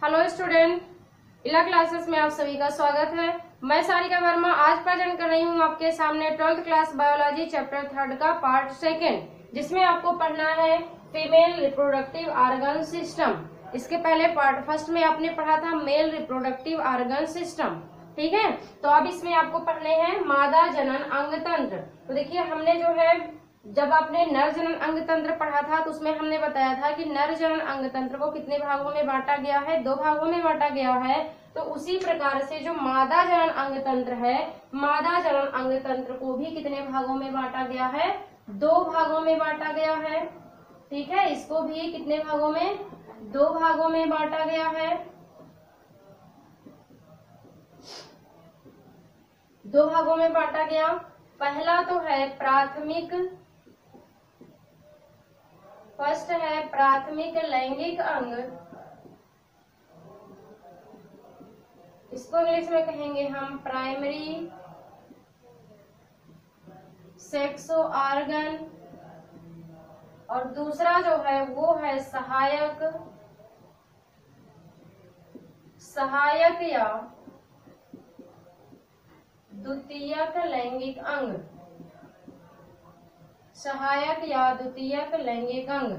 Hello student, इला classes में आप सभी का स्वागत है। मैं सारिका वर्मा आज प्रेजेंट कर रही हूँ आपके सामने 12th क्लास बायोलॉजी चैप्टर 3 का पार्ट 2, जिसमें आपको पढ़ना है फीमेल रिप्रोडक्टिव ऑर्गन सिस्टम। इसके पहले पार्ट 1 में आपने पढ़ा था मेल रिप्रोडक्टिव ऑर्गन सिस्टम, ठीक है। तो अब इसमें आपको पढ़ने हैं मादा जनन अंग तंत्र। तो देखिए, हमने जो है जब आपने नर जनन अंग तंत्र पढ़ा था तो उसमें हमने बताया था कि नर जनन अंग तंत्र को कितने भागों में बांटा गया है, 2 भागों में बांटा गया है। तो उसी प्रकार से जो मादा जनन अंग तंत्र है, मादा जनन अंग तंत्र को भी कितने भागों में बांटा गया है, 2 भागों में बांटा गया है, ठीक है। इसको भी कितने भागों में, 2 भागों में बांटा गया है, 2 भागों में बांटा गया। पहला तो है प्राथमिक, फर्स्ट है प्राथमिक लैंगिक अंग, इसको इंग्लिश में कहेंगे हम प्राइमरी सेक्स ऑर्गन। और दूसरा जो है वो है सहायक, सहायक या द्वितीयक लैंगिक अंग, सहायक या द्वितीयक लैंगिक अंग,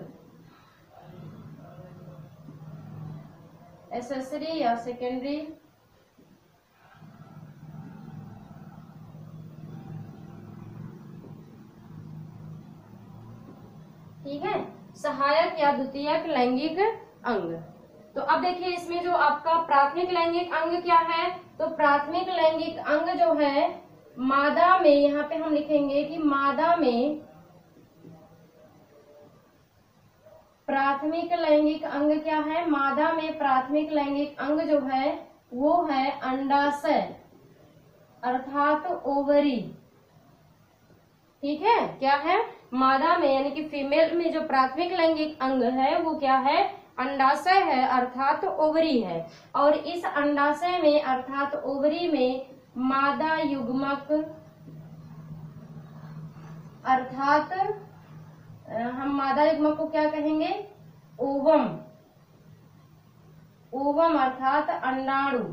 एसेसरी या सेकेंडरी। ठीक है, सहायक या द्वितीयक लैंगिक अंग। तो अब देखिए, इसमें जो आपका प्राथमिक लैंगिक अंग क्या है, तो प्राथमिक लैंगिक अंग जो है मादा में, यहाँ पे हम लिखेंगे कि मादा में प्राथमिक लैंगिक अंग क्या है, मादा में प्राथमिक लैंगिक अंग जो है वो है अंडाशय अर्थात ओवरी, ठीक है। क्या है, मादा में यानी कि फीमेल में जो प्राथमिक लैंगिक अंग है वो क्या है, अंडाशय है अर्थात ओवरी है। और इस अंडाशय में अर्थात ओवरी में मादा युग्मक अर्थात हम मादा युग्मक को क्या कहेंगे, ओवम, ओवम अर्थात अंडाणु,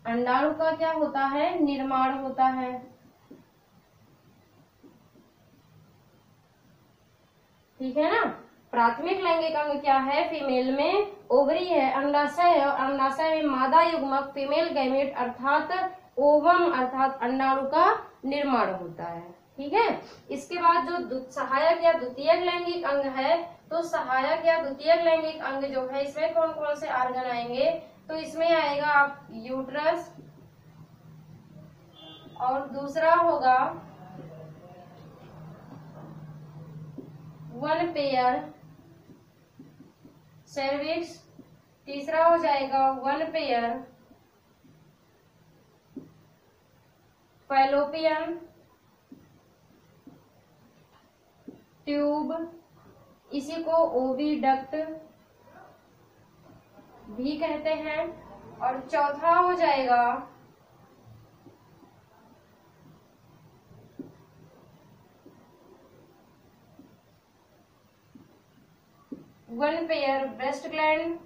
अंडाणु का क्या होता है, निर्माण होता है, ठीक है ना। प्राथमिक लैंगिक अंग क्या है, फीमेल में ओवरी है, अंडाशय है, और अंडाशय में मादा युग्मक फीमेल गैमेट अर्थात ओवम अर्थात अंडाणु का निर्माण होता है, ठीक है। इसके बाद जो सहायक या द्वितीयक लैंगिक अंग है, तो सहायक या द्वितीयक लैंगिक अंग जो है इसमें कौन कौन से ऑर्गन आएंगे, तो इसमें आएगा यूट्रस, और दूसरा होगा 1 पेयर सर्विक्स, तीसरा हो जाएगा 1 पेयर फैलोपियन ट्यूब, इसी को ओविडक्ट भी कहते हैं। और चौथा हो जाएगा वन पेयर ब्रेस्ट ग्लैंड,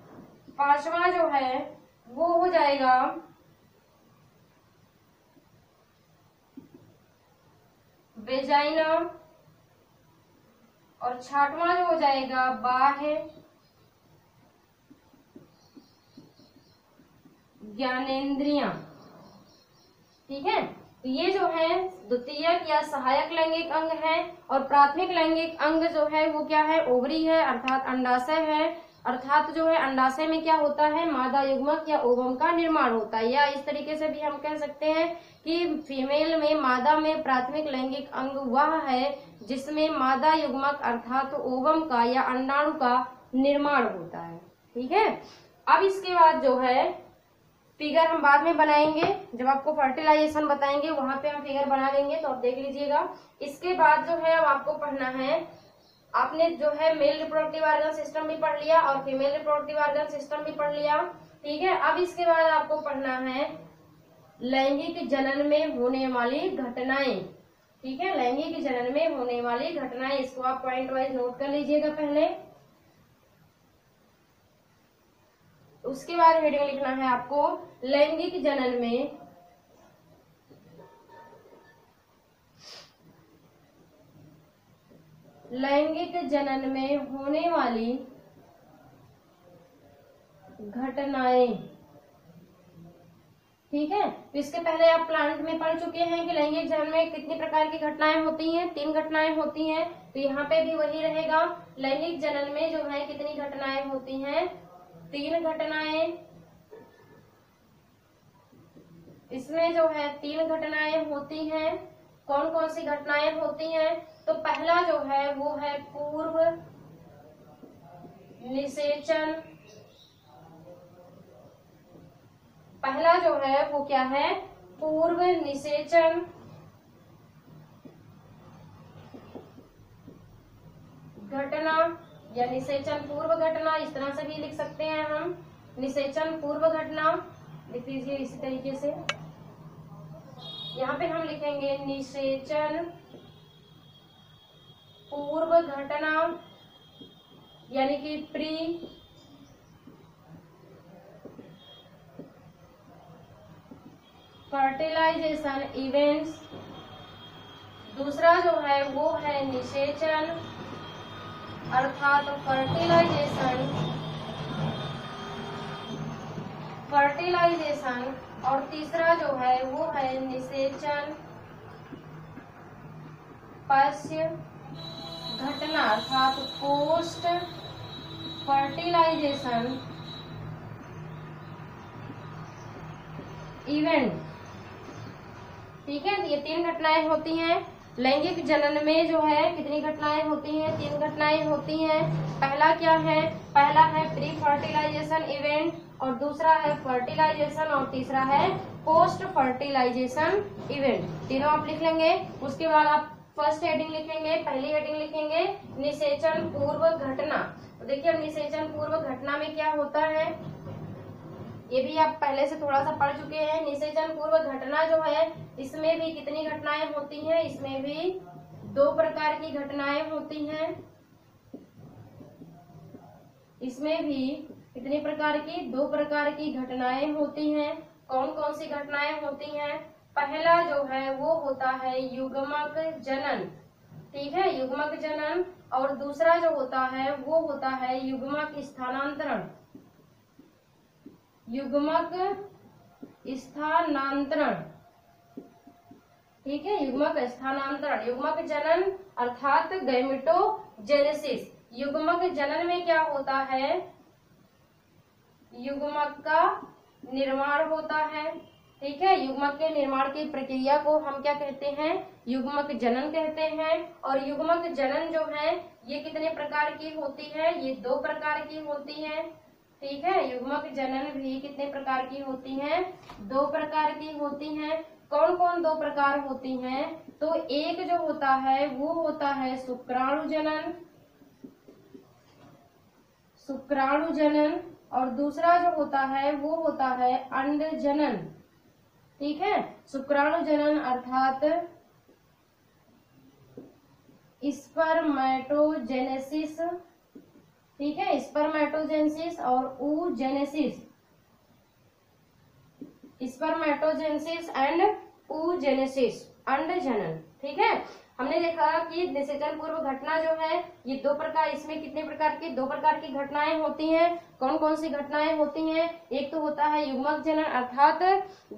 पांचवा जो है वो हो जाएगा वेजाइना, और छठवां जो हो जाएगा बाह्य ज्ञानेंद्रियां, ठीक है। तो ये जो है द्वितीयक या सहायक लैंगिक अंग है। और प्राथमिक लैंगिक अंग जो है वो क्या है, ओवरी है अर्थात अंडाशय है, अर्थात जो है अंडाशय में क्या होता है, मादा युग्मक या ओवम का निर्माण होता है। या इस तरीके से भी हम कह सकते हैं कि फीमेल में मादा में प्राथमिक लैंगिक अंग वह है जिसमें मादा युग्मक अर्थात ओवम का या अंडाणु का निर्माण होता है, ठीक है। अब इसके बाद जो है फिगर हम बाद में बनाएंगे, जब आपको फर्टिलाइजेशन बताएंगे वहां पे हम फिगर बना लेंगे, तो आप देख लीजिएगा। इसके बाद जो है अब आपको पढ़ना है, आपने जो है मेल रिप्रोडक्टिव ऑर्गन सिस्टम भी पढ़ लिया और फीमेल रिप्रोडक्टिव ऑर्गन सिस्टम भी पढ़ लिया, ठीक है। अब इसके बाद आपको पढ़ना है लैंगिक जनन में होने वाली घटनाएं, ठीक है। लैंगिक जनन में होने वाली घटनाएं, इसको आप पॉइंट वाइज नोट कर लीजिएगा पहले। उसके बाद हेडिंग लिखना है आपको लैंगिक जनन में होने वाली घटनाएं। ठीक है, तो इसके पहले आप प्लांट में पढ़ चुके हैं कि लैंगिक जनन में कितनी प्रकार की घटनाएं होती हैं, 3 घटनाएं होती हैं। तो यहाँ पे भी वही रहेगा, लैंगिक जनन में जो है कितनी घटनाएं होती हैं, 3 घटनाएं। इसमें जो है 3 घटनाएं होती हैं। कौन कौन सी घटनाएं होती हैं? तो पहला जो है वो है पूर्व निषेचन। पहला जो है वो क्या है? पूर्व निषेचन। घटना या निषेचन पूर्व घटना, इस तरह से भी लिख सकते हैं हम। निषेचन पूर्व घटना लिख दीजिए इसी तरीके से। यहाँ पे हम लिखेंगे निषेचन पूर्व घटना, यानी कि प्री फर्टिलाइजेशन इवेंट्स। दूसरा जो है वो है निषेचन अर्थात फर्टिलाइजेशन, और तीसरा जो है वो है निषेचन पश्य घटना अर्थात पोस्ट फर्टिलाइजेशन इवेंट। ठीक है, ये 3 घटनाएं होती हैं। लैंगिक जनन में जो है कितनी घटनाएं होती हैं? 3 घटनाएं होती हैं। पहला क्या है? पहला है प्री फर्टिलाइजेशन इवेंट, और दूसरा है फर्टिलाइजेशन, और तीसरा है पोस्ट फर्टिलाइजेशन इवेंट। तीनों आप लिख लेंगे। उसके बाद आप फर्स्ट हेडिंग लिखेंगे, पहली हेडिंग लिखेंगे निषेचन पूर्व घटना। तो देखिए अब निषेचन पूर्व घटना में क्या होता है, ये भी आप पहले से थोड़ा सा पढ़ चुके हैं। निषेचन पूर्व घटना जो है इसमें भी कितनी घटनाएं होती हैं? इसमें भी 2 प्रकार की घटनाएं होती हैं। इसमें भी कितनी प्रकार की? 2 प्रकार की घटनाएं होती हैं। कौन कौन सी घटनाएं होती हैं? पहला जो है वो होता है युग्मक जनन। ठीक है, युग्मक जनन। और दूसरा जो होता है वो होता है युग्मक स्थानांतरण। युग्मक स्थानांतरण। ठीक है, युग्मक स्थानांतरण। युग्मक जनन अर्थात गैमेटोजेनेसिस। युग्मक जनन में क्या होता है? युग्मक का निर्माण होता है। ठीक है, युग्मक के निर्माण की प्रक्रिया को हम क्या कहते हैं? युग्मक जनन कहते हैं। और युग्मक जनन जो है ये कितने प्रकार की होती है? ये 2 प्रकार की होती है। ठीक है, युग्मक जनन भी कितने प्रकार की होती हैं? 2 प्रकार की होती हैं। कौन कौन 2 प्रकार होती हैं? तो एक जो होता है वो होता है शुक्राणु जनन, शुक्राणु जनन, और दूसरा जो होता है वो होता है अंड जनन। ठीक है, शुक्राणु जनन अर्थात स्पर्मेटोजेनेसिस। ठीक है, स्पर्मेटोजेनेसिस और oogenesis, स्पर्मेटोजेनेसिस एंड oogenesis, अंड जनन। ठीक है, हमने देखा कि निषेचन पूर्व घटना जो है ये 2 प्रकार, इसमें कितने प्रकार की? 2 प्रकार की घटनाएं होती हैं। कौन कौन सी घटनाएं होती हैं? एक तो होता है युग्मक जनन अर्थात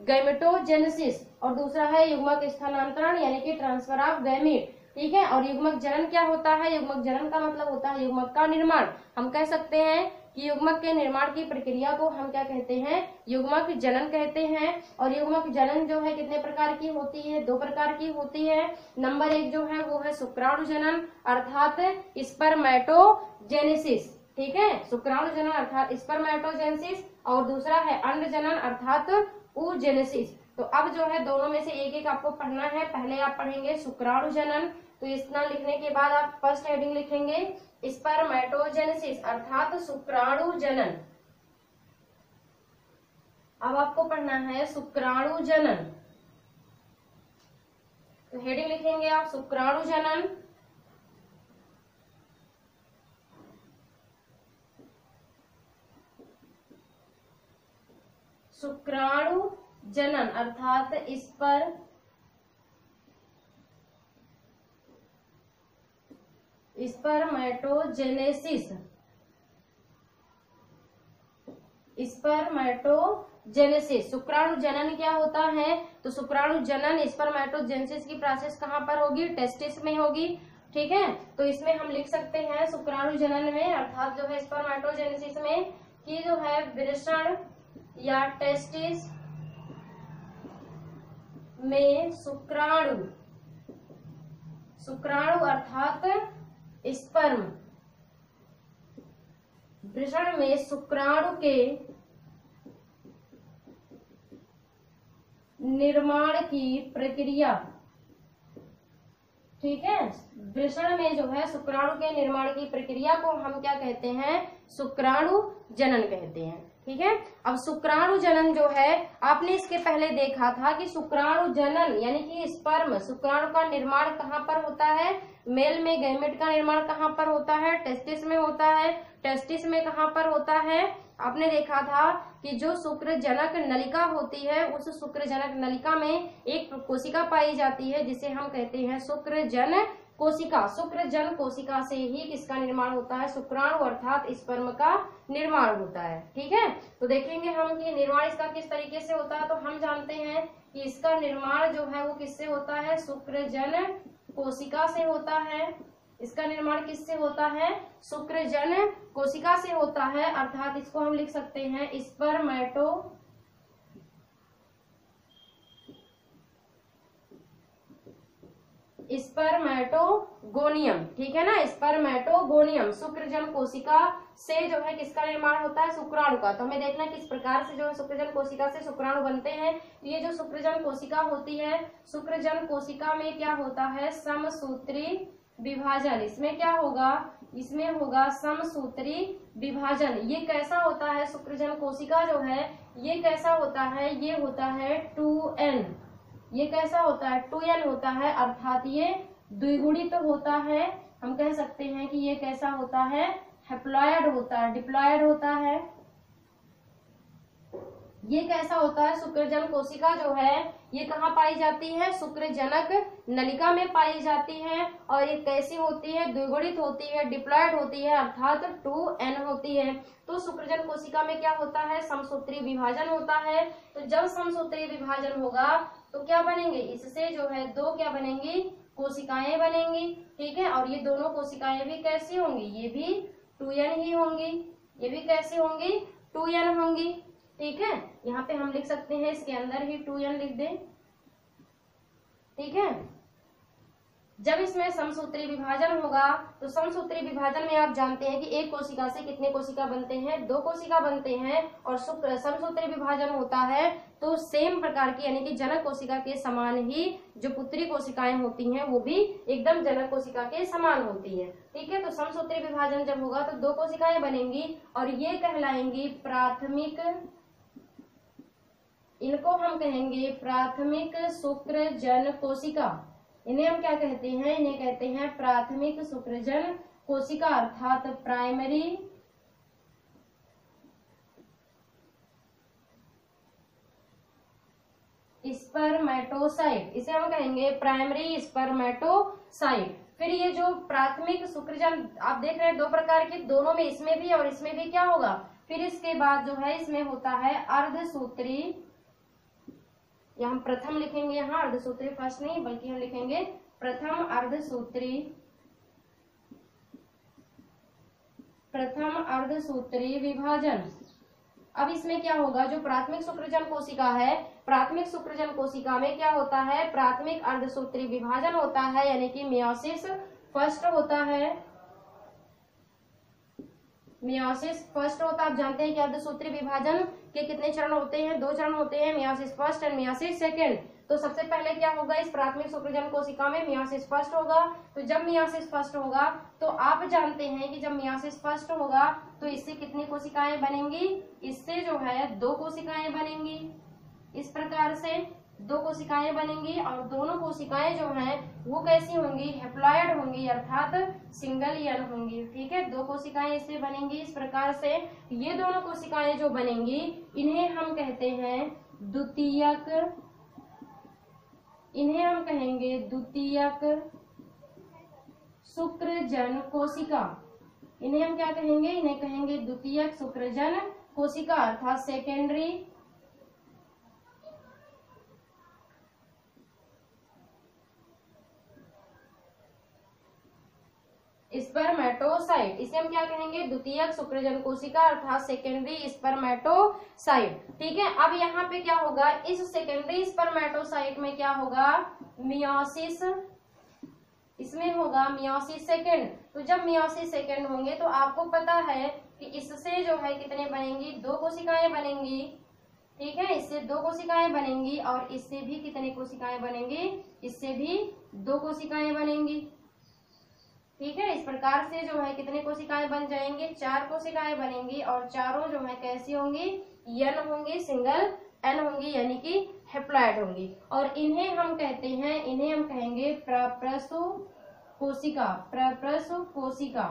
गैमेटोजेनेसिस, और दूसरा है युग्मक स्थानांतरण यानी कि ट्रांसफर ऑफ गैमीट। ठीक है, और युग्मक जनन क्या होता है? युग्मक जनन का मतलब होता है युग्मक का निर्माण। हम कह सकते हैं कि युग्मक के निर्माण की प्रक्रिया को हम क्या कहते हैं? युग्मक जनन कहते हैं। और युग्मक जनन जो है कितने प्रकार की होती है? 2 प्रकार की होती है। नंबर 1 जो है वो है शुक्राणु जनन अर्थात स्पर्मेटोजेनेसिस। ठीक है, शुक्राणु जनन अर्थात स्पर्मेटोजेनेसिस, और दूसरा है अंड जनन अर्थात oogenesis। तो अब जो है दोनों में से एक एक आपको पढ़ना है। पहले आप पढ़ेंगे शुक्राणु जनन, तो इतना लिखने के बाद आप फर्स्ट हेडिंग लिखेंगे स्पर्मेटोजेनेसिस अर्थात शुक्राणु जनन। अब आपको पढ़ना है शुक्राणु जनन, तो हेडिंग लिखेंगे आप शुक्राणु जनन। शुक्राणु जनन अर्थात स्पर्मेटोजेनेसिस। स्पर्मेटोजेनेसिस शुक्राणु जनन क्या होता है? तो शुक्राणु जनन स्पर्मेटोजेनेसिस की प्रोसेस कहाँ पर होगी? टेस्टिस में होगी। ठीक है, तो इसमें हम लिख सकते हैं शुक्राणु जनन में अर्थात जो है स्पर्मेटोजेनेसिस में कि जो है वृषण या टेस्टिस में शुक्राणु अर्थात स्पर्म, वृषण में शुक्राणु के निर्माण की प्रक्रिया। ठीक है, वृषण में जो है शुक्राणु के निर्माण की प्रक्रिया को हम क्या कहते हैं? शुक्राणु जनन कहते हैं। ठीक है, अब शुक्राणु जनन जो है आपने इसके पहले देखा था कि शुक्राणु जनन यानी कि स्पर्म शुक्राणु का निर्माण कहाँ पर होता है? मेल में गैमेट का निर्माण कहाँ पर होता है? टेस्टिस में होता है। टेस्टिस में कहाँ पर होता है? आपने देखा था कि जो शुक्रजनक नलिका होती है उस शुक्रजनक नलिका में एक कोशिका पाई जाती है जिसे हम कहते हैं शुक्रजन कोशिका। शुक्रजन कोशिका से ही किसका निर्माण होता है? शुक्राणु अर्थात स्पर्म का निर्माण होता है। ठीक है, तो देखेंगे हम कि निर्माण इसका किस तरीके से होता है। तो हम जानते हैं कि इसका निर्माण जो है वो किससे होता है? शुक्रजन कोशिका से होता है। इसका निर्माण किससे होता है? शुक्रजन कोशिका से होता है अर्थात इसको हम लिख सकते हैं स्पर्मेटोगोनियम। ठीक है ना, स्पर्मेटोगोनियम शुक्रजन कोशिका से जो है किसका निर्माण होता है? शुक्राणु का। तो हमें देखना किस प्रकार से जो है शुक्रजन कोशिका से शुक्राणु बनते हैं। ये जो शुक्रजन कोशिका होती है, शुक्रजन कोशिका में क्या होता है? समसूत्री विभाजन। इसमें क्या होगा? इसमें होगा समसूत्री विभाजन। ये कैसा होता है? शुक्रजन कोशिका जो है ये कैसा होता है? ये होता है 2n। ये कैसा होता है? 2n होता है अर्थात ये द्विगुणित होता है। हम कह सकते हैं कि ये कैसा होता है? हैप्लॉयड होता है, डिप्लॉयड होता है। ये कैसा होता है? शुक्रजन कोशिका जो है ये कहाँ पाई जाती है? शुक्रजनक नलिका में पाई जाती है। और ये कैसी होती है? द्विगुणित होती है, डिप्लॉयड होती है अर्थात 2n होती है। तो शुक्रजन कोशिका में क्या होता है? समसूत्री विभाजन होता है। तो जब समसूत्री विभाजन होगा तो क्या बनेंगे? इससे जो है दो क्या बनेंगी? कोशिकाएं बनेंगी। ठीक है, और ये दोनों कोशिकाएं भी कैसी होंगी? ये भी 2n ही होंगी। ये भी कैसी होंगी? 2n होंगी। ठीक है, यहाँ पे हम लिख सकते हैं इसके अंदर ही 2n लिख दें। ठीक है, जब इसमें समसूत्री विभाजन होगा तो समसूत्री विभाजन में आप जानते हैं कि एक कोशिका से कितने कोशिका बनते हैं? 2 कोशिका बनते हैं। और समसूत्री विभाजन होता है तो सेम प्रकार की यानी कि जनक कोशिका के समान ही जो पुत्री कोशिकाएं होती हैं वो भी एकदम जनक कोशिका के समान होती है। ठीक है, तो समसूत्री विभाजन जब होगा तो 2 कोशिकाएं बनेंगी और ये कहलाएंगी प्राथमिक, इनको हम कहेंगे प्राथमिक शुक्रजन कोशिका। इन्हें हम क्या कहते हैं? इन्हें कहते हैं प्राथमिक शुक्रजन कोशिका अर्थात प्राइमरी स्पर्मेटोसाइट। इसे हम कहेंगे प्राइमरी स्पर्मेटोसाइट। फिर ये जो प्राथमिक शुक्रजन आप देख रहे हैं 2 प्रकार के, दोनों में इसमें भी और इसमें भी क्या होगा? फिर इसके बाद जो है इसमें होता है अर्धसूत्री, या हम प्रथम लिखेंगे यहाँ, अर्धसूत्री फर्स्ट नहीं बल्कि हम लिखेंगे प्रथम अर्धसूत्री विभाजन। अब इसमें क्या होगा? जो प्राथमिक शुक्रजन कोशिका है, प्राथमिक शुक्रजन कोशिका में क्या होता है? प्राथमिक अर्धसूत्री विभाजन होता है यानी कि मियोसिस फर्स्ट होता है। मियोसिस फर्स्ट होता है। आप जानते हैं कि अर्धसूत्री विभाजन के कितने चरण होते हैं? 2 चरण होते हैं, meiosis first and meiosis second. तो सबसे पहले क्या होगा? इस प्राथमिक शुक्रजन कोशिका में मियोसिस फर्स्ट होगा। तो जब मियोसिस फर्स्ट होगा तो आप जानते हैं कि जब मियोसिस फर्स्ट होगा तो इससे कितनी कोशिकाएं बनेंगी? इससे जो है 2 कोशिकाएं बनेंगी इस प्रकार से। दो कोशिकाएं बनेंगी और दोनों कोशिकाएं जो हैं वो कैसी होंगी, हैप्लॉयड होंगी अर्थात सिंगल यन होंगी। ठीक है, दो कोशिकाएं इससे बनेंगी इस प्रकार से। ये दोनों कोशिकाएं जो बनेंगी इन्हें हम कहते हैं द्वितीयक, इन्हें हम कहेंगे द्वितीयक शुक्रजन कोशिका। इन्हें हम क्या कहेंगे, इन्हें कहेंगे द्वितीयक शुक्रजन कोशिका अर्थात सेकेंडरी स्पर्मेटोसाइट। इसे हम क्या कहेंगे, द्वितीयक शुक्रजन कोशिका अर्थात सेकेंडरी स्पर्मेटोसाइट। ठीक है, अब यहाँ पे क्या होगा, इस सेकेंडरी स्पर्मेटोसाइट में क्या होगा, मियोसिस, इसमें होगा मियोसिस सेकेंड। तो जब मियोसिस सेकेंड होंगे तो आपको पता है कि इससे जो है कितने बनेंगी, दो कोशिकाएं बनेंगी। ठीक है, इससे दो कोशिकाएं बनेंगी और इससे भी कितने कोशिकाएं बनेंगी, इससे भी दो कोशिकाएं बनेंगी। ठीक है, इस प्रकार से जो है कितने कोशिकाएं बन जाएंगे, चार कोशिकाएं बनेंगी और चारों जो है कैसी होंगी, यन होंगी, सिंगल एन होंगी यानी कि हैप्लॉयड होंगी। और इन्हें हम कहते हैं, इन्हें हम कहेंगे प्रप्रसु कोशिका, प्रप्रसु कोशिका।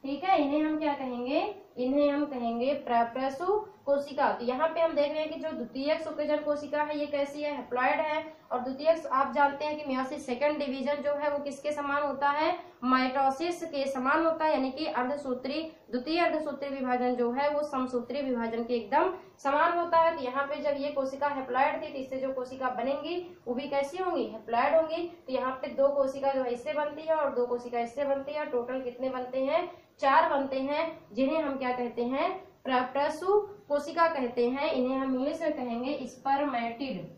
ठीक है, इन्हें हम क्या कहेंगे, इन्हें हम कहेंगे प्रप्रसु कोशिका। तो यहाँ पे हम देख रहे हैं कि जो द्वितीयक शुक्रजन कोशिका है ये कैसी है, हैप्लॉयड है। और द्वितीयक आप जानते हैं कि मियोसिस सेकंड डिवीजन जो है वो किसके समान होता है, माइटोसिस के समान होता है, यानी कि अर्धसूत्री, द्वितीय अर्धसूत्री विभाजन जो है वो समसूत्री विभाजन के एकदम समान होता है। तो यहाँ पे जब ये कोशिका हैप्लॉयड थी तो इससे जो कोशिका बनेंगी वो भी कैसी होंगी, हैप्लॉयड होंगी। तो यहाँ पे दो कोशिका जो है इससे बनती है और दो कोशिका इससे बनती है। टोटल कितने बनते हैं, चार बनते हैं, जिन्हें हम क्या कहते हैं, प्रप्रसु कोशिका कहते हैं। इन्हें हम इंग्लिश में कहेंगे स्पर्मेटिड,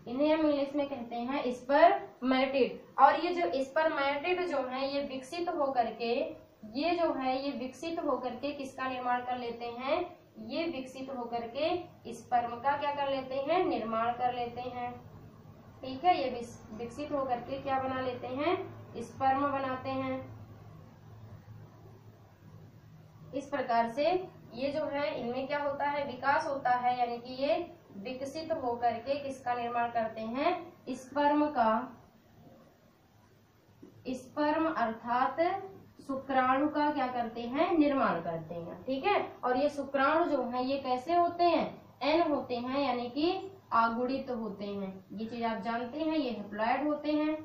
इन्हें हम इंग्लिश में कहते हैं स्पर्मेटिड। और ये जो स्पर्मेटिड जो है ये विकसित होकर के, ये जो है ये विकसित होकर के किसका निर्माण कर लेते हैं, ये विकसित होकर के स्पर्म का क्या कर लेते हैं, निर्माण कर लेते हैं। ठीक है, ये विकसित होकर के क्या बना लेते हैं, स्पर्म बनाते हैं। इस प्रकार से ये जो है इनमें क्या होता है, विकास होता है, यानी कि ये विकसित होकर के किसका निर्माण करते हैं, स्पर्म का, स्पर्म अर्थात शुक्राणु का क्या करते हैं, निर्माण करते हैं। ठीक है, और ये शुक्राणु जो है ये कैसे होते हैं, एन होते हैं, यानी कि आगुणित होते हैं। ये चीज आप जानते हैं, ये हैप्लॉयड होते हैं।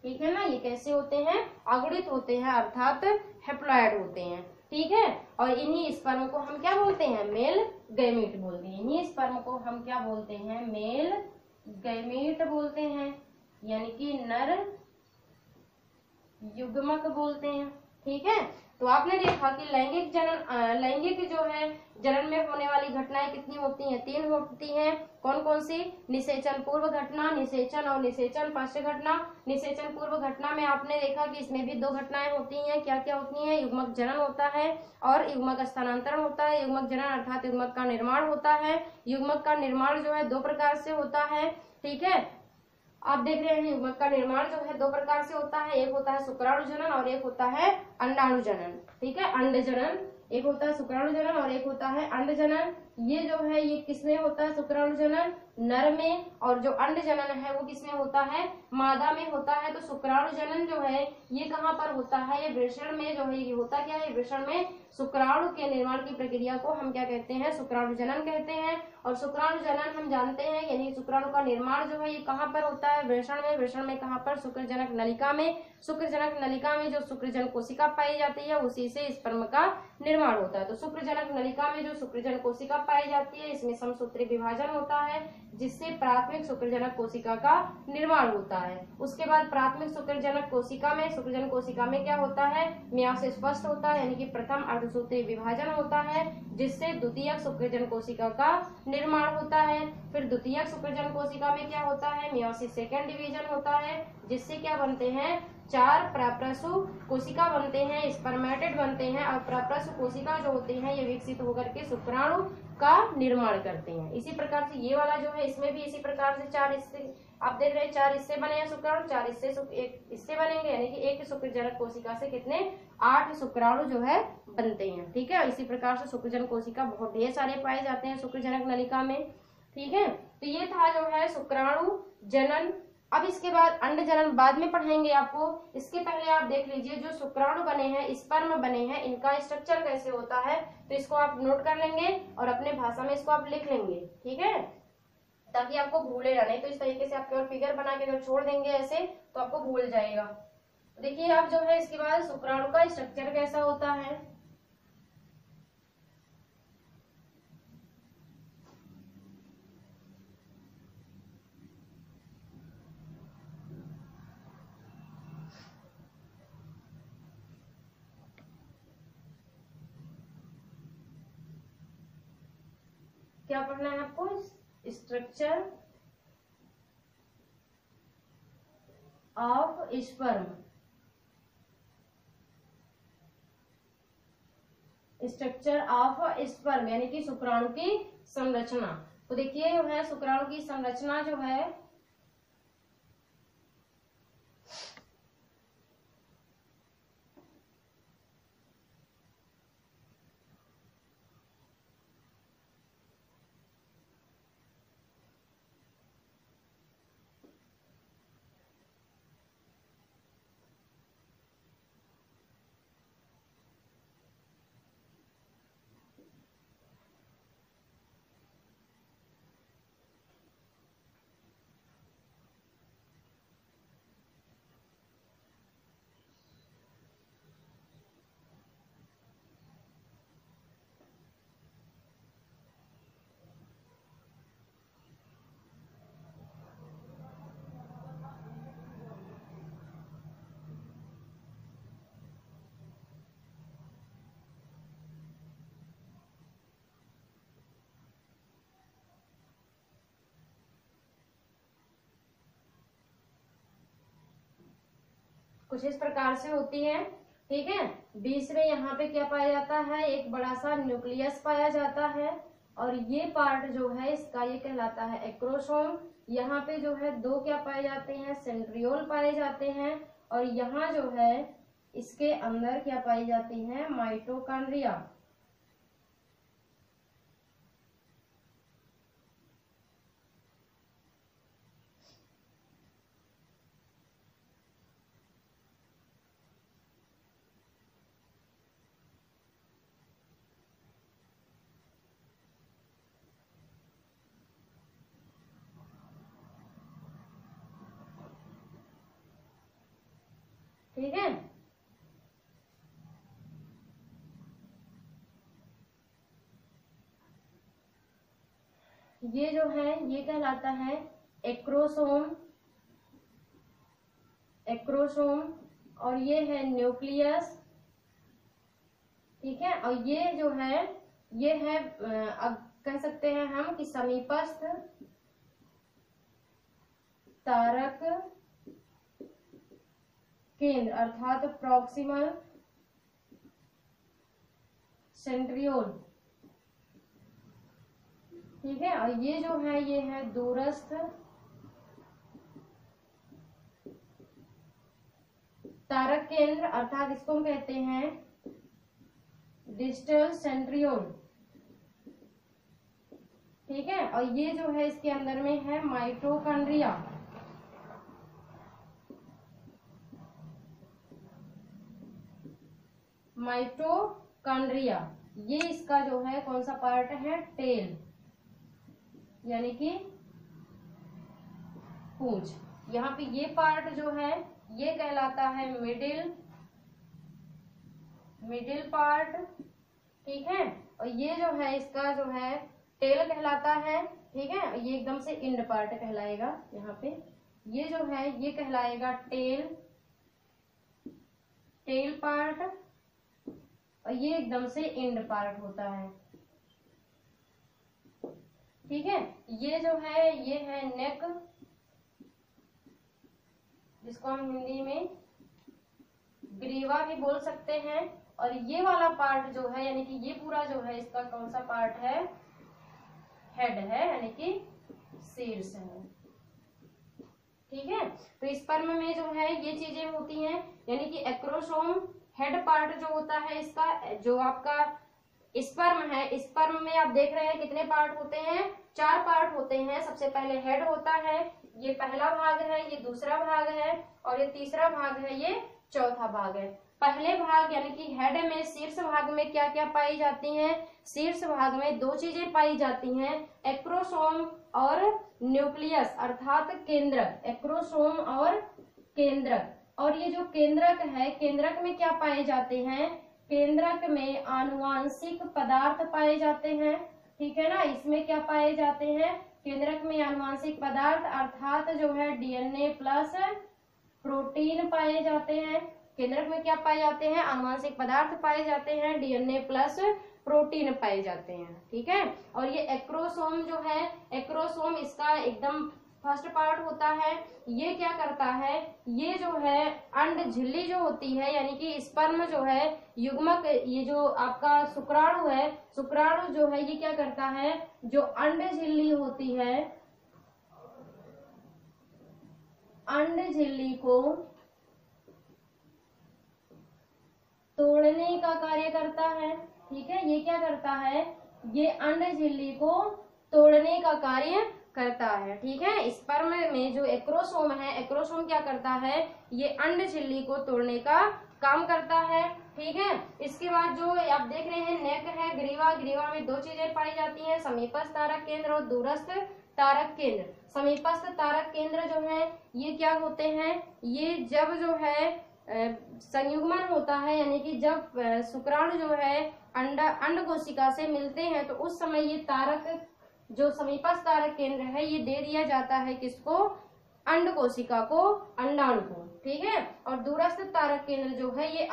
ठीक है ना, ये कैसे होते हैं, आगुणित होते हैं अर्थात हैप्लॉयड होते हैं। ठीक है, और इन्हीं स्पर्म को हम क्या बोलते हैं, मेल गैमीट बोलते हैं। इन्हीं स्पर्म को हम क्या बोलते हैं, मेल गैमीट बोलते हैं, यानी कि नर युग्मक बोलते हैं। ठीक है, तो आपने देखा कि लैंगिक जनन, लैंगिक जो है जनन में होने वाली घटनाएं कितनी होती हैं, तीन होती हैं। कौन कौन सी, निषेचन पूर्व घटना, निषेचन और निषेचन पश्च घटना। निषेचन पूर्व घटना में आपने देखा कि इसमें भी दो घटनाएं होती हैं, क्या क्या होती हैं, युग्मक जनन होता है और युग्मक स्थानांतरण होता है। युग्मक जनन अर्थात युग्मक का निर्माण होता है। युग्मक का निर्माण जो है दो प्रकार से होता है। ठीक है, आप देख रहे हैं युग्मक का निर्माण जो है दो प्रकार से होता है, एक होता है शुक्राणु जनन और एक होता है अंडाणु जनन। ठीक है, अंड जनन, एक होता है शुक्राणु जनन और एक होता है अंड जनन। ये जो है ये किसमें होता है, शुक्राणु जनन नर में, और जो अंड जनन है वो किसमें होता है, मादा में होता है। तो शुक्राणु जनन जो है ये कहाँ पर होता है, ये वृषण में जो है ये होता क्या है, वृषण में शुक्राणु के निर्माण की प्रक्रिया को हम क्या कहते हैं, शुक्राणु जनन कहते हैं। और शुक्राणु जनन हम जानते हैं, यानी शुक्राणु का निर्माण जो है ये कहाँ पर होता है, वृषण में। वृषण में कहाँ पर, शुक्रजनक नलिका में। शुक्रजनक नलिका में जो शुक्रजन कोशिका पाई जाती है उसी से स्पर्म का निर्माण होता है। तो शुक्रजनक नलिका में जो शुक्रजन कोशिका पाई जाती है इसमें समसूत्री विभाजन होता है, जिससे प्राथमिक शुक्रजनक कोशिका का निर्माण होता है। उसके बाद प्राथमिक शुक्रजनक कोशिका में, शुक्रजन कोशिका में क्या होता है, मियोसिस फर्स्ट होता है, यानी कि प्रथम अर्धसूत्री विभाजन होता है, जिससे द्वितीयक शुक्रजन कोशिका का निर्माण होता है। फिर द्वितीयक शुक्रजन कोशिका में क्या होता है, मियोसिस सेकेंड डिवीजन होता है, जिससे क्या बनते हैं, चार प्रप्रसु कोशिका बनते हैं, स्पर्मेटिड बनते हैं। और प्रप्रसु कोशिका जो होती हैं ये विकसित होकर के शुक्राणु का निर्माण करते हैं। इसी प्रकार से ये वाला जो है इसमें भी इसी प्रकार से चार आप देख रहे हैं 4 इससे बने हैं शुक्राणु, 4 इससे एक इससे बनेंगे, यानी कि एक शुक्रजनक कोशिका से कितने 8 शुक्राणु जो है बनते हैं। ठीक है, इसी प्रकार से शुक्रजनक कोशिका बहुत ढेर सारे पाए जाते हैं शुक्रजनक नलिका में। ठीक है, तो ये था जो है शुक्राणु जनन। अब इसके बाद अंड जनन बाद में पढ़ेंगे आपको, इसके पहले आप देख लीजिए जो शुक्राणु बने हैं, स्पर्म बने हैं, इनका स्ट्रक्चर कैसे होता है, तो इसको आप नोट कर लेंगे और अपने भाषा में इसको आप लिख लेंगे। ठीक है, ताकि आपको भूले ना, नहीं तो इस तरीके से आप केवल फिगर बना के अगर छोड़ देंगे ऐसे तो आपको भूल जाएगा। देखिए अब जो है इसके बाद शुक्राणु का स्ट्रक्चर कैसा होता है। क्या पढ़ना है आपको, structure of sperm, structure of sperm यानी कि शुक्राणु की संरचना। तो देखिए जो है शुक्राणु की संरचना जो है कुछ इस प्रकार से होती है। ठीक है, बीच में यहाँ पे क्या पाया जाता है, एक बड़ा सा न्यूक्लियस पाया जाता है और ये पार्ट जो है इसका ये कहलाता है एक्रोसोम। यहाँ पे जो है 2 क्या पाए जाते हैं, सेंट्रियोल पाए जाते हैं और यहाँ जो है इसके अंदर क्या पाई जाती है, माइटोकॉन्ड्रिया। ठीक है, ये जो है ये कहलाता है एक्रोसोम, एक्रोसोम और ये है न्यूक्लियस। ठीक है, और ये जो है ये है अब कह सकते हैं हम कि समीपस्थ तारक केंद्र अर्थात प्रॉक्सिमल सेंट्रियोल। ठीक है, और ये जो है ये है दूरस्थ तारक केंद्र अर्थात इसको हम कहते हैं डिस्टल सेंट्रियोल। ठीक है, और ये जो है इसके अंदर में है माइटोकॉन्ड्रिया। माइटोकॉन्ड्रिया ये इसका जो है कौन सा पार्ट है, टेल यानी कि पूंछ। यहाँ पे ये पार्ट जो है ये कहलाता है मिडिल, मिडिल पार्ट। ठीक है, और ये जो है इसका जो है टेल कहलाता है। ठीक है, ये एकदम से इंड पार्ट कहलाएगा। यहाँ पे ये जो है ये कहलाएगा टेल, टेल पार्ट और ये एकदम से इंड पार्ट होता है। ठीक है, ये जो है ये है नेक, जिसको हम हिंदी में ग्रीवा भी बोल सकते हैं। और ये वाला पार्ट जो है यानी कि ये पूरा जो है इसका कौन सा पार्ट है, हेड है यानी कि शीर्ष है। ठीक है। तो स्पर्म में जो है ये चीजें होती हैं, यानी कि एक्रोसोम हेड पार्ट जो होता है इसका, जो आपका स्पर्म है, स्पर्म में आप देख रहे हैं कितने पार्ट होते हैं, 4 पार्ट होते हैं। सबसे पहले हेड होता है, ये पहला भाग है, ये दूसरा भाग है, और ये तीसरा भाग है, ये चौथा भाग है। पहले भाग यानी कि हेड में शीर्ष भाग में क्या क्या पाई जाती हैं, शीर्ष भाग में 2 चीजें पाई जाती हैं, एक्रोसोम और न्यूक्लियस अर्थात केंद्रक, एक्रोसोम और केंद्रक। और ये जो केंद्रक है, केंद्रक में क्या पाए जाते हैं, केंद्रक में आनुवांशिक पदार्थ पाए जाते हैं, ठीक है ना। इसमें क्या पाए जाते हैं, केंद्रक में आनुवांशिक पदार्थ अर्थात जो है डीएनए प्लस प्रोटीन पाए जाते हैं। केंद्रक में क्या पाए जाते हैं, आनुवांशिक पदार्थ पाए जाते हैं, डीएनए प्लस प्रोटीन पाए जाते हैं, ठीक है। और ये एक्रोसोम जो है, एक्रोसोम इसका एकदम फर्स्ट पार्ट होता है। ये क्या करता है, ये जो है अंड झिल्ली जो होती है, यानी कि स्पर्म जो है युग्मक, ये जो आपका शुक्राणु है, शुक्राणु जो है ये क्या करता है, जो अंड झिल्ली होती है, अंड झिल्ली को तोड़ने का कार्य करता है, ठीक है। ये क्या करता है, ये अंड झिल्ली को तोड़ने का कार्य करता है, ठीक है। स्पर्म में जो एक्रोसोम है, एक्रोसोम क्या करता है, ये अंड झिल्ली को तोड़ने का काम करता है, ठीक है। इसके बाद जो आप देख रहे हैं नेक है, ग्रीवा, ग्रीवा में 2 चीजें पाई जाती हैं, समीपस्थ तारक केंद्र और दूरस्थ तारक केंद्र। समीपस्थ तारक केंद्र जो है ये क्या होते हैं, ये जब जो है संयुग्मन होता है, यानी कि जब शुक्राणु जो है अंड कोशिका से मिलते हैं, तो उस समय ये तारक, जो समीपस्थ तारक केंद्र है, ये दे दिया जाता है किसको, अंड कोशिका को, अंडाणु को, ठीक है। और दूरस्थ तारक केंद्र जो है ये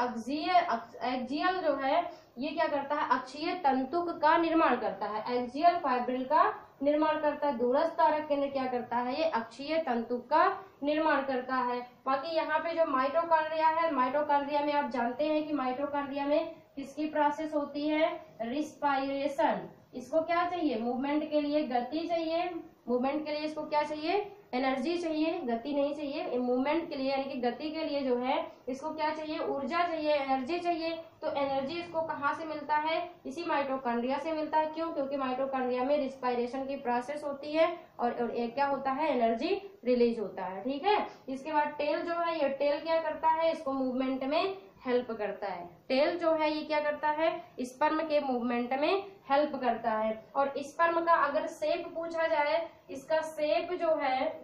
एक्जियल जो है ये क्या करता है, अक्षीय तंतुक का निर्माण करता है, एक्जियल फाइब्रिल का निर्माण करता है। दूरस्थ तारक केंद्र क्या करता है, ये अक्षीय तंतुक का निर्माण करता है। बाकी यहाँ पे जो माइटोकॉन्ड्रिया है, माइटोकॉन्ड्रिया में आप जानते हैं कि माइटोकॉन्ड्रिया में किसकी प्रोसेस होती है, रिस्पायरेशन। इसको क्या चाहिए, मूवमेंट के लिए गति चाहिए, मूवमेंट के लिए इसको क्या चाहिए, एनर्जी चाहिए, गति नहीं चाहिए। मूवमेंट के लिए यानी कि गति के लिए जो है इसको क्या चाहिए, ऊर्जा चाहिए, एनर्जी चाहिए। तो एनर्जी इसको कहाँ से मिलता है, इसी माइटोकॉन्ड्रिया से मिलता है। क्यों, क्योंकि माइटोकॉन्ड्रिया में रिस्पायरेशन की प्रोसेस होती है और क्या होता है, एनर्जी रिलीज होता है, ठीक है। इसके बाद टेल जो है, ये टेल क्या करता है, इसको मूवमेंट में हेल्प करता है। टेल जो है ये क्या करता है, स्पर्म के मूवमेंट में हेल्प करता है। और स्पर्म का अगर शेप पूछा जाए, इसका शेप जो है,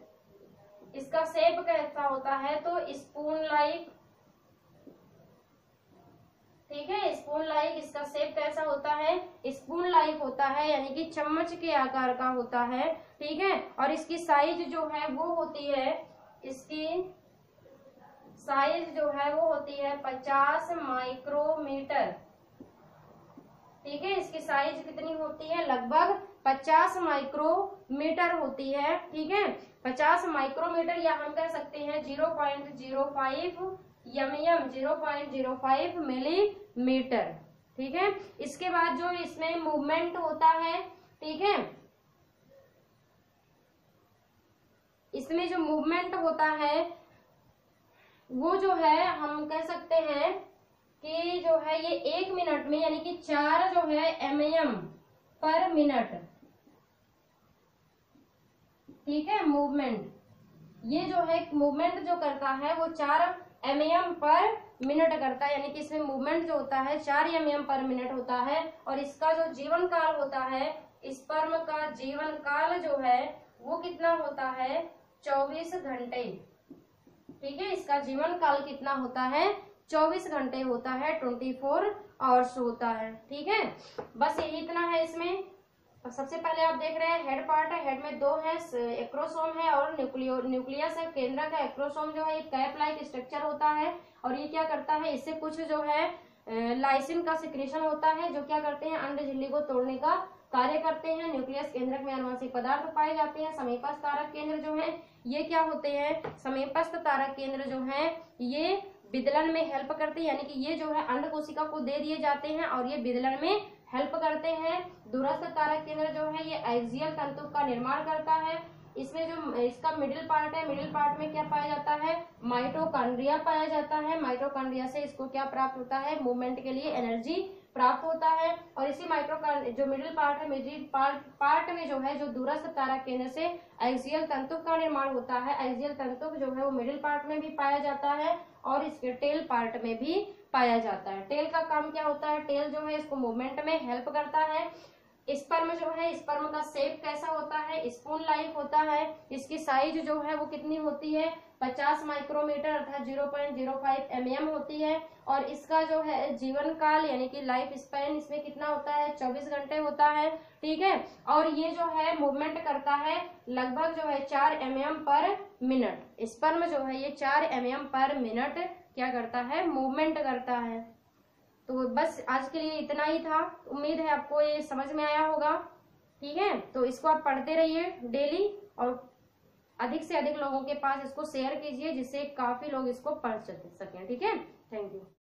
इसका शेप कैसा होता है, तो स्पून लाइक, ठीक है। स्पून लाइक इसका शेप कैसा होता है, स्पून लाइक होता है, यानी कि चम्मच के आकार का होता है, ठीक है। और इसकी साइज जो है वो होती है, इसकी साइज जो है वो होती है 50 माइक्रोमीटर, ठीक है। इसकी साइज कितनी होती है, लगभग 50 माइक्रोमीटर होती है, ठीक है। 50 माइक्रोमीटर या हम कह सकते हैं 0.05 mm, 0.05 मिलीमीटर, ठीक है। इसके बाद जो इसमें मूवमेंट होता है, ठीक है, इसमें जो मूवमेंट होता है वो जो है हम कह सकते हैं कि जो है ये 1 मिनट में, यानी कि 4 जो है mm पर मिनट, ठीक है। मूवमेंट, ये जो है मूवमेंट जो करता है वो 4 mm पर मिनट करता है, यानी कि इसमें मूवमेंट जो होता है 4 mm पर मिनट होता है। और इसका जो जीवन काल होता है, स्पर्म का जीवन काल जो है वो कितना होता है, 24 घंटे, ठीक है। इसका जीवन काल कितना होता है, 24 घंटे होता है, 24 आवर्स होता है, ठीक है। बस यही इतना है इसमें। सबसे पहले आप देख रहे हैं हेड पार्ट है, हेड में 2 है, एक्रोसोम है और न्यूक्लियस है, केंद्रक है। एक्रोसोम जो है एक कैप लाइक स्ट्रक्चर होता है और ये क्या करता है, इससे कुछ जो है लाइसिन का सिक्रेशन होता है, जो क्या करते हैं, अंड झिल्ली को तोड़ने का कार्य करते हैं। न्यूक्लियस केंद्रक में आनुवंशिक पदार्थ पाए जाते हैं। समीपस्थ तारक केंद्र जो है ये क्या होते हैं, समीपस्थ तारक केंद्र जो है ये विदलन में हेल्प करते हैं, यानी कि ये जो है अंड कोशिका को दे दिए जाते हैं और ये विदलन में हेल्प करते हैं। दूरस्थ तारक केंद्र जो है ये एक्सियल तंतु का निर्माण करता है। इसमें जो इसका मिडिल पार्ट है, मिडिल पार्ट में क्या पाया जाता है, माइटोकॉन्ड्रिया पाया जाता है। माइटोकॉन्ड्रिया से इसको क्या प्राप्त होता है, मूवमेंट के लिए एनर्जी प्राप्त होता है। और इसी माइटोकॉन्ड्रिया जो मिडिल पार्ट है, मिडिल पार्ट में जो है जो दूरस्थ तारा केंद्र से एक्सियल तंतुक का निर्माण होता है। एक्सियल तंतुक जो है वो मिडिल पार्ट में भी पाया जाता है और इसके टेल पार्ट में भी पाया जाता है। टेल का काम क्या होता है, टेल जो है इसको मूवमेंट में हेल्प करता है। स्पर्म जो है, स्पर्म का शेप कैसा होता है, स्पून लाइक होता है। इसकी साइज जो है वो कितनी होती है, 50 माइक्रोमीटर अर्थात 0.05 mm होती है। और इसका जो है जीवन काल यानी कि लाइफ स्पैन इसमें कितना होता है, 24 घंटे होता है। ठीक है, और ये जो है मूवमेंट करता है लगभग जो है 4 mm पर मिनट। स्पर्म जो है ये 4 mm पर मिनट क्या करता है, मूवमेंट करता है। तो बस आज के लिए इतना ही था। उम्मीद है आपको ये समझ में आया होगा। ठीक है, तो इसको आप पढ़ते रहिए डेली और अधिक से अधिक लोगों के पास इसको शेयर कीजिए जिससे काफी लोग इसको पढ़ सकें। ठीक है, थैंक यू।